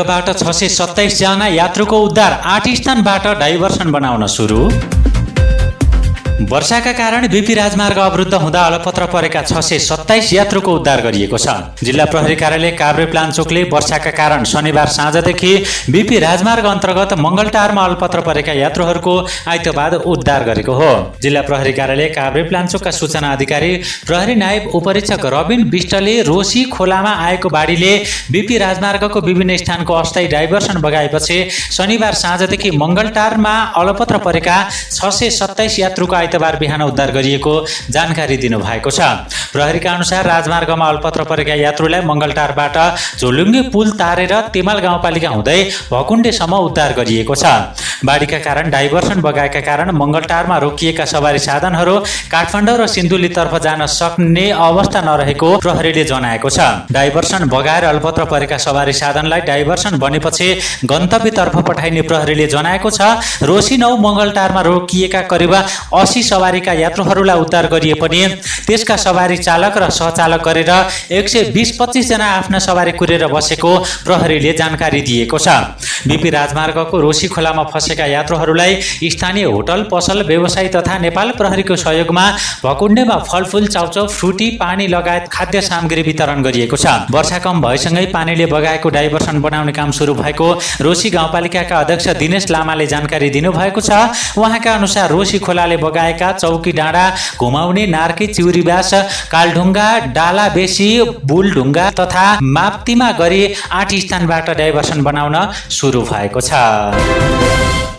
बाट 627 जना यात्रुको उद्धार 8 स्थानबाट डाइभर्सन बनाउन सुरु। वर्षाका कारण बीपी राजमार्ग अवरुद्ध हुँदा अलपत्र परेका 627 यात्रुको उद्धार गरिएको छ। जिल्ला प्रहरी कार्यालय काभ्रेपलाञ्चोकले वर्षाका कारण शनिबार साँझदेखि बीपी राजमार्ग अन्तर्गत मङ्गलटारमा अलपत्र परेका यात्रुहरूको आइतबार उद्धार गरेको हो। जिल्ला प्रहरी कार्यालय काभ्रेपलाञ्चोकका सूचना अधिकारी प्रहरी नायब उपरीक्षक रबिन विष्टले रोशी खोलामा आएको बाढीले बीपी राजमार्गको विभिन्न स्थानको अस्थायी डाइभर्सन बगाएपछि शनिबार साँझदेखि मङ्गलटारमा अलपत्र परेका 627 यात्रुको आइतबार बिहान उद्धार गरिएको जानकारी दिनुभएको छ। प्रहरीका अनुसार राजमार्गमा अलपत्र परेका यात्रुलाई मङ्गलटारबाट झोलुङ्गे पुल तारेर तेमाल गाउँपालिका हुँदै भकुण्डेसम्म उद्धार गरिएको छ। बाढीका कारण डाइभर्सन बगाएका कारण मङ्गलटारमा रोकिएका सवारी साधनहरू काठमाडौँ र सिन्धुलीतर्फ जान सक्ने अवस्था नरहेको प्रहरीले जनाएको छ। डाइभर्सन बगाएर अलपत्र परेका सवारी साधनलाई डाइभर्सन बनेपछि गन्तव्यतर्फ पठाइने प्रहरीले जनाएको छ। रोशी 9 मङ्गलटारमा रोकिएका करिब 80 सवारीका यात्रुहरूलाई उद्धार गरिए पनि त्यसका सवारी चालक र सहचालक गरेर 120-25 जना आफ्ना सवारी कुरेर बसेको प्रहरीले जानकारी दिएको छ। बीपी राजमार्गको रोशी खोलामा फँसेका यात्रुहरूलाई स्थानीय होटल, पसल, व्यवसायी तथा नेपाल प्रहरीको सहयोगमा भकुण्डेमा फलफुल, चाउचाउ, फ्रुटी, पानी लगायत खाद्य सामग्री वितरण गरिएको छ। वर्षा कम भएसँगै पानीले बगाएको डाइभर्सन बनाउने काम सुरु भएको रोशी गाउँपालिकाका अध्यक्ष दिनेश लामाले जानकारी दिनुभएको छ। उहाँका अनुसार रोशी खोलाले बगाएका चौकी डाँडा, घुमाउने, नार्की, चिउरीब्यास, कालढुङ्गा, डाला बेसी, बुलढुङ्गा तथा माप्तीमा गरी 8 स्थानबाट डाइभर्सन बनाउन सुरु भएको छ।